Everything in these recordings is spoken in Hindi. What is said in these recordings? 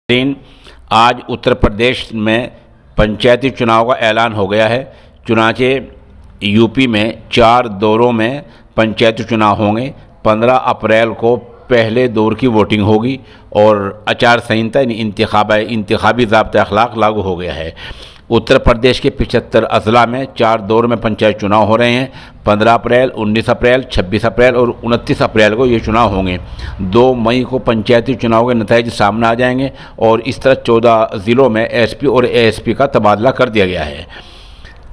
आज उत्तर प्रदेश में पंचायती चुनाव का ऐलान हो गया है। चुनाचे यूपी में 4 दौरों में पंचायती चुनाव होंगे। 15 अप्रैल को पहले दौर की वोटिंग होगी और आचार संहिता इंतखाबी ज़ाब्ता अखलाक लागू हो गया है। उत्तर प्रदेश के 75 अजला में 4 दौर में पंचायत चुनाव हो रहे हैं। 15 अप्रैल, 19 अप्रैल, 26 अप्रैल और 29 अप्रैल को ये चुनाव होंगे। 2 मई को पंचायती चुनाव के नतीजे सामने आ जाएंगे और इस तरह 14 ज़िलों में एसपी और एएसपी का तबादला कर दिया गया है।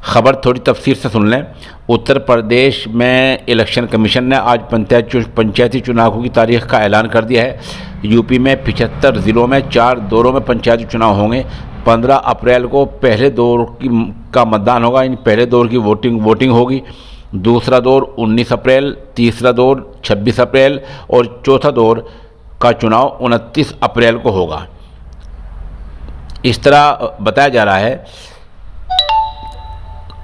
खबर थोड़ी तफसील से सुन लें। उत्तर प्रदेश में इलेक्शन कमीशन ने आज पंचायती चुनाव की तारीख का ऐलान कर दिया है। यूपी में 75 ज़िलों में 4 दौरों में पंचायती चुनाव होंगे। 15 अप्रैल को पहले दौर का मतदान होगा, यानी पहले दौर की वोटिंग होगी। दूसरा दौर 19 अप्रैल, तीसरा दौर 26 अप्रैल और चौथा दौर का चुनाव 29 अप्रैल को होगा। इस तरह बताया जा रहा है।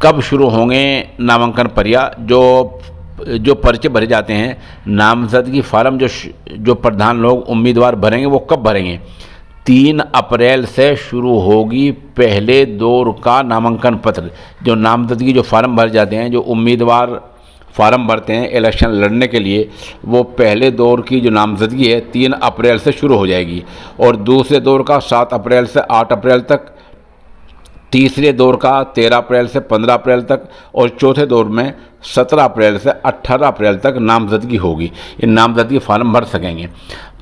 कब शुरू होंगे नामांकन प्रक्रिया? जो पर्चे भरे जाते हैं, नामजदगी फार्म जो प्रधान लोग उम्मीदवार भरेंगे वो कब भरेंगे? 3 अप्रैल से शुरू होगी पहले दौर का नामांकन पत्र। जो नामजदगी जो फार्म भरे जाते हैं, जो उम्मीदवार फार्म भरते हैं इलेक्शन लड़ने के लिए, वो पहले दौर की जो नामजदगी है 3 अप्रैल से शुरू हो जाएगी और दूसरे दौर का 7 अप्रैल से 8 अप्रैल तक, तीसरे दौर का 13 अप्रैल से 15 अप्रैल तक और चौथे दौर में 17 अप्रैल से 18 अप्रैल तक नामजदगी होगी। इन नामजदगी फार्म भर सकेंगे।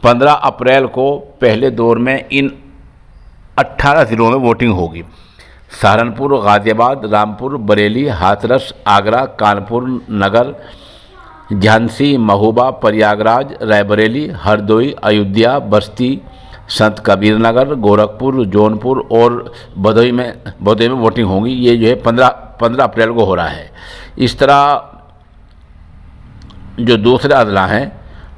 15 अप्रैल को पहले दौर में इन 18 ज़िलों में वोटिंग होगी। सहारनपुर, गाज़ियाबाद, रामपुर, बरेली, हाथरस, आगरा, कानपुर नगर, झांसी, महोबा, प्रयागराज, रायबरेली, हरदोई, अयोध्या, बस्ती, संत कबीर नगर, गोरखपुर, जौनपुर और भदोई में वोटिंग होगी। ये जो है 15 अप्रैल को हो रहा है। इस तरह जो दूसरे अजला हैं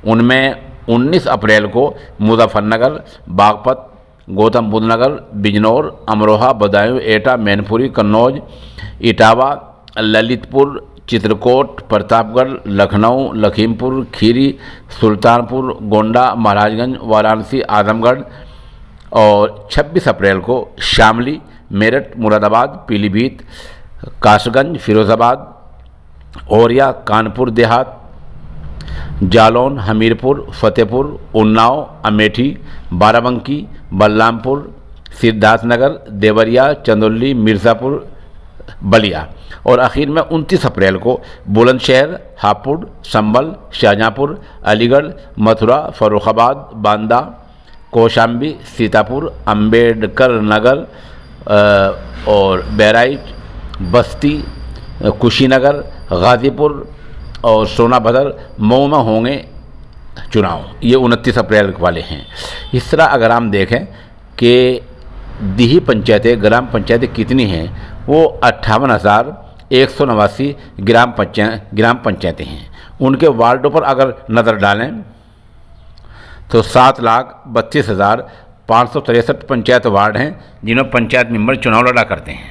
उनमें 19 अप्रैल को मुजफ्फरनगर, बागपत, गौतम बुद्ध नगर, बिजनौर, अमरोहा, बदायूं, एटा, मैनपुरी, कन्नौज, इटावा, ललितपुर, चित्रकूट, प्रतापगढ़, लखनऊ, लखीमपुर खीरी, सुल्तानपुर, गोंडा, महाराजगंज, वाराणसी, आजमगढ़ और 26 अप्रैल को शामली, मेरठ, मुरादाबाद, पीलीभीत, कासगंज, फिरोज़ाबाद, औरिया, कानपुर देहात, जालौन, हमीरपुर, फतेहपुर, उन्नाव, अमेठी, बाराबंकी, बलरामपुर, सिद्धार्थनगर, देवरिया, चंदौली, मिर्ज़ापुर, बलिया और आखिर में 29 अप्रैल को बुलंदशहर, हापुड़, संभल, शाहजहाँपुर, अलीगढ़, मथुरा, फर्रुखाबाद, बांदा, कौशाम्बी, सीतापुर, अंबेडकर नगर और बहराइच, बस्ती, कुशीनगर, गाज़ीपुर और सोनाभद्र, मऊ में होंगे चुनाव। ये 29 अप्रैल वाले हैं। इस तरह अगर हम देखें कि दीही पंचायतें, ग्राम पंचायतें कितनी हैं, वो 58,189 ग्राम पंचायतें हैं। उनके वार्डों पर अगर नज़र डालें तो 7,32,563 पंचायत वार्ड हैं जिन्हें पंचायत मेंबर चुनाव लड़ा करते हैं।